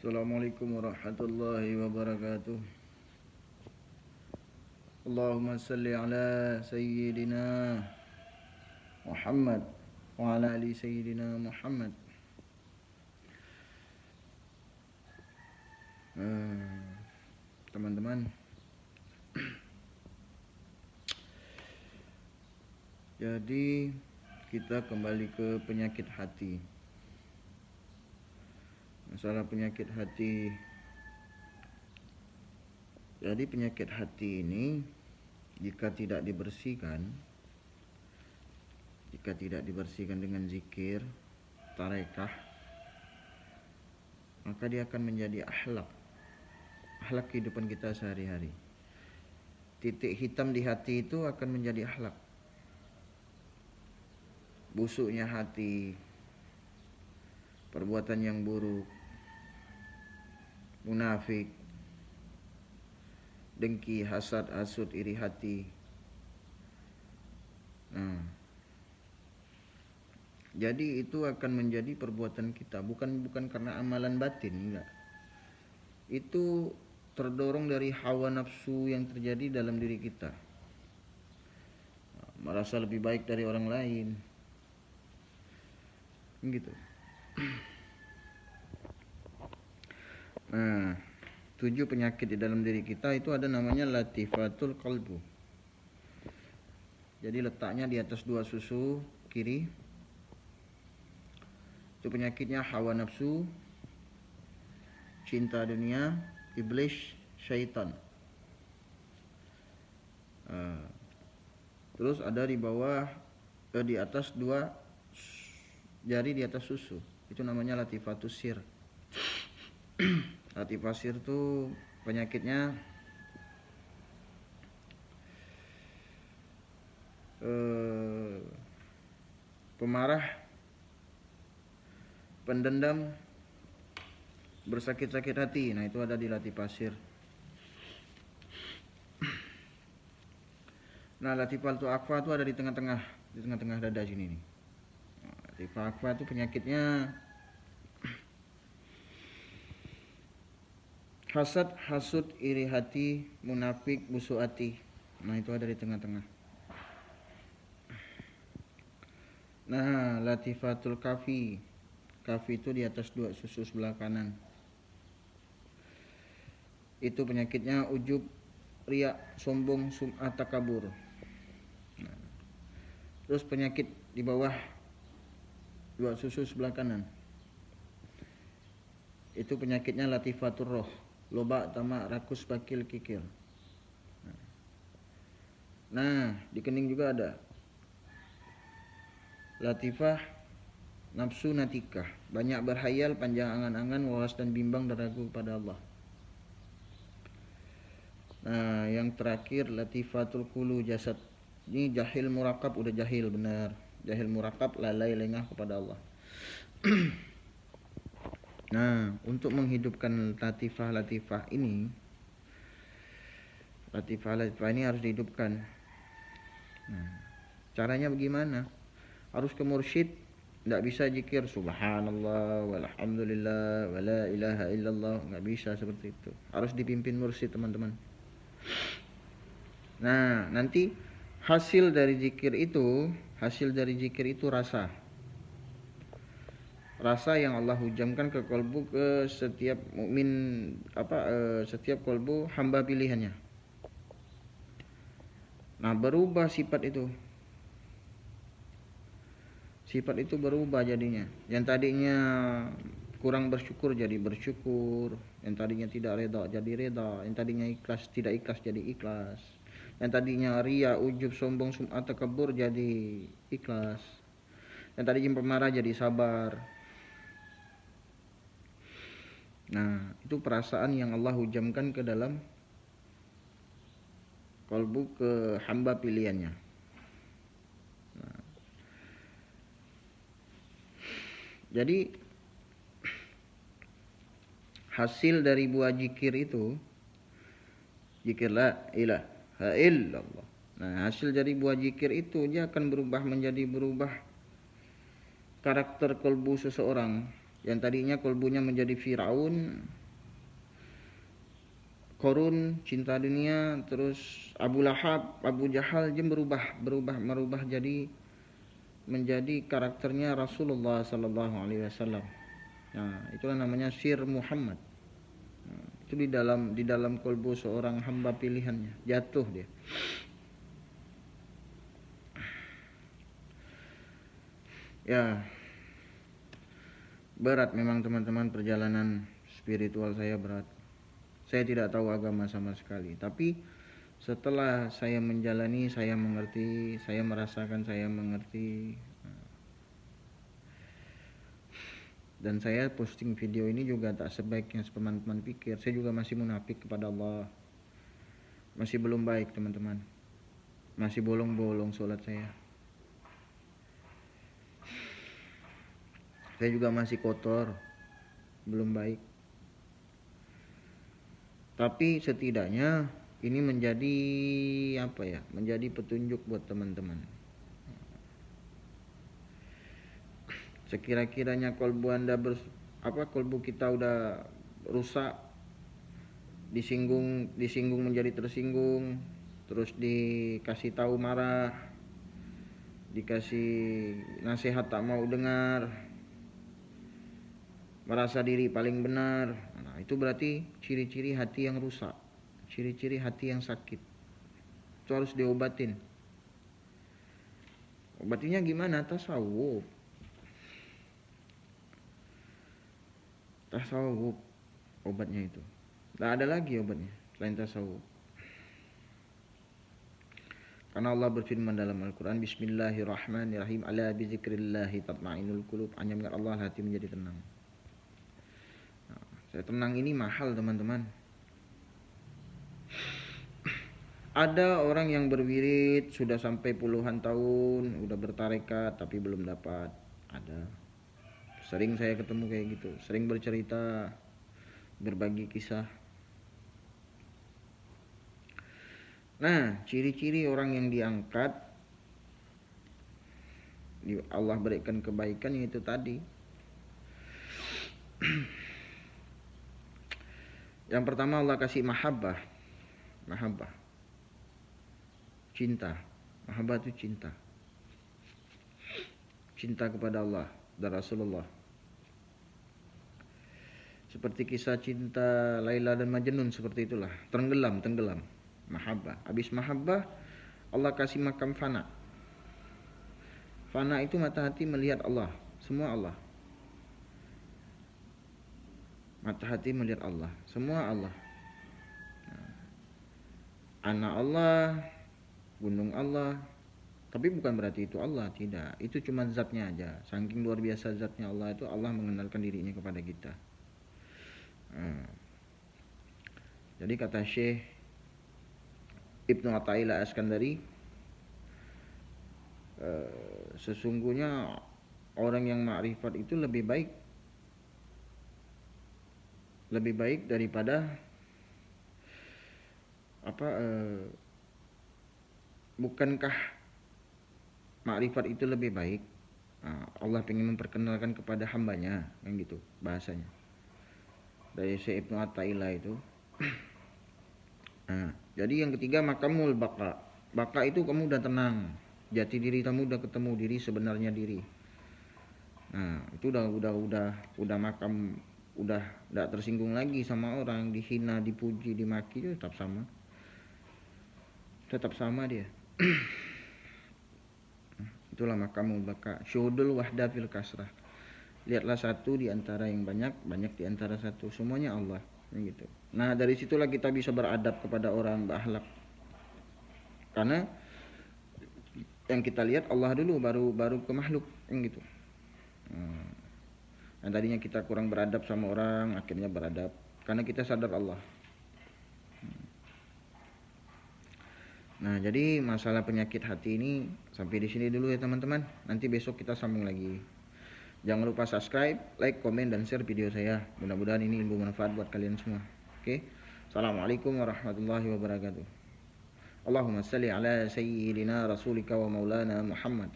Assalamualaikum warahmatullahi wabarakatuh. Allahumma salli ala sayyidina Muhammad wa ala ali sayyidina Muhammad. Teman-teman, jadi kita kembali ke penyakit hati. Masalah penyakit hati. Jadi penyakit hati ini jika tidak dibersihkan dengan zikir, tarekah, maka dia akan menjadi akhlak kehidupan kita sehari-hari. Titik hitam di hati itu akan menjadi akhlak. Busuknya hati, perbuatan yang buruk, munafik, dengki, hasad, hasut, iri hati. Jadi itu akan menjadi perbuatan kita, bukan karena amalan batin, enggak. Itu terdorong dari hawa nafsu yang terjadi dalam diri kita. Merasa lebih baik dari orang lain. Gitu. 7 penyakit di dalam diri kita itu ada namanya latifatul qalbu. Jadi letaknya di atas 2 susu kiri. Itu penyakitnya hawa nafsu, cinta dunia, iblis, syaitan. Terus ada di bawah, di atas 2 jari di atas susu. Itu namanya latifatus sir. Latifasir itu penyakitnya pemarah, pendendam, bersakit-sakit hati. Nah, itu ada di latifasir. Nah, latifatul akfa itu ada di tengah-tengah dada sini nih. Latifatul akfa itu penyakitnya hasad, hasud, iri hati, munafik, busuk hati. Nah, itu ada di tengah-tengah. Nah, latifatul kafi. Kafi itu di atas 2 susu sebelah kanan. Itu penyakitnya ujub, riya, sombong, sum'ah, takabur. Nah, terus penyakit di bawah 2 susu sebelah kanan. Itu penyakitnya latifatul roh. Loba, tamak, rakus, bakil, kikir. Nah, di kening juga ada latifah nafsu natikah, banyak berhayal, panjang angan-angan, was dan bimbang dan ragu kepada Allah. Nah, yang terakhir latifatul qulu jasad. Ini jahil murakab, udah jahil benar. Jahil murakab, lalai lengah kepada Allah. Nah, untuk menghidupkan latifah ini harus dihidupkan. Nah, caranya bagaimana? Harus ke mursyid. Tidak bisa zikir subhanallah walhamdulillah wala ilaha illallah, nggak bisa seperti itu. Harus dipimpin mursyid, teman-teman. Nah, nanti hasil dari zikir itu rasa yang Allah hujamkan ke kalbu, ke setiap mukmin, setiap kalbu hamba pilihannya. Nah, berubah sifat itu berubah jadinya. Yang tadinya kurang bersyukur jadi bersyukur, yang tadinya tidak reda jadi reda, yang tadinya ikhlas tidak ikhlas jadi ikhlas, yang tadinya riya, ujub, sombong, sum'ah, takabur jadi ikhlas, yang tadinya pemarah jadi sabar. Nah, itu perasaan yang Allah hujamkan ke dalam kalbu, ke hamba pilihannya. Nah, jadi hasil dari buah zikir itu, zikir la ilaha illallah. Nah, hasil dari buah zikir itu dia akan berubah karakter kalbu seseorang. Yang tadinya kolbunya menjadi Firaun, Korun, cinta dunia, terus Abu Lahab, Abu Jahal, dia merubah jadi menjadi karakternya Rasulullah sallallahu alaihi wasallam. Nah, itulah namanya sir Muhammad. Nah, itu di dalam kolbu seorang hamba pilihannya, jatuh dia. Ya, berat memang teman-teman, perjalanan spiritual saya berat. Saya tidak tahu agama sama sekali, tapi setelah saya menjalani, saya mengerti, saya merasakan, saya mengerti. Dan saya posting video ini juga tak sebaik yang teman-teman pikir. Saya juga masih munafik kepada Allah. Masih belum baik teman-teman. Masih bolong-bolong sholat saya. Saya juga masih kotor. Belum baik. Tapi setidaknya ini menjadi menjadi petunjuk buat teman-teman. Sekira-kiranya kolbu Anda kolbu kita udah rusak, disinggung menjadi tersinggung, terus dikasih tahu marah, dikasih nasihat tak mau dengar, merasa diri paling benar. Nah, itu berarti ciri-ciri hati yang rusak, ciri-ciri hati yang sakit. Itu harus diobatin. Obatinya gimana? Tasawuf. Tasawuf obatnya itu. Tidak ada lagi obatnya selain tasawuf. Karena Allah berfirman dalam Al-Quran, Bismillahirrahmanirrahim, ala bizikrillahi tatma'inul qulub. Hanya mengingat Allah hati menjadi tenang. Nah, saya tenang ini mahal teman-teman. Ada orang yang berwirid sudah sampai puluhan tahun, udah bertarekat tapi belum dapat. Ada. Sering saya ketemu kayak gitu, sering bercerita, berbagi kisah. Nah, ciri-ciri orang yang diangkat, Allah berikan kebaikan, yaitu tadi. Yang pertama Allah kasih mahabbah. Cinta. Mahabbah itu cinta. Cinta kepada Allah dan Rasulullah. Seperti kisah cinta Laila dan Majnun, seperti itulah. Tenggelam. Mahabbah. Habis mahabbah, Allah kasih makam fana. Fana itu mata hati melihat Allah. Semua Allah. Mata hati melihat Allah. Semua Allah. Anak Allah, gunung Allah. Tapi bukan berarti itu Allah, tidak. Itu cuma zatnya aja. Saking luar biasa zatnya Allah itu, Allah mengenalkan dirinya kepada kita. Jadi kata Syekh Ibnu Athaillah Askandari, sesungguhnya orang yang ma'rifat itu lebih baik daripada bukankah ma'rifat itu lebih baik? Allah ingin memperkenalkan kepada hambanya, yang gitu bahasanya. Dari Syekh Ibnu Athaillah itu. Jadi yang ketiga makamul baqa. Baqa itu kamu udah tenang, jati diri kamu udah ketemu diri sebenarnya diri. Nah, itu udah makam, udah enggak tersinggung lagi sama orang, dihina, dipuji, dimaki, itu tetap sama dia. Itulah makamul baqa. Syuhudul wahda fil kasrah. Lihatlah satu di antara yang banyak di antara satu, semuanya Allah, gitu. Nah, dari situlah kita bisa beradab kepada orang, berakhlak. Karena yang kita lihat Allah dulu, baru ke makhluk, gitu. Yang tadinya kita kurang beradab sama orang, akhirnya beradab karena kita sadar Allah. Nah, jadi masalah penyakit hati ini sampai di sini dulu ya teman-teman. Nanti besok kita sambung lagi. Jangan lupa subscribe, like, komen, dan share video saya. Mudah-mudahan ini ilmu manfaat buat kalian semua. Oke. Assalamualaikum warahmatullahi wabarakatuh. Allahumma salli ala sayyidina rasulika wa maulana Muhammad.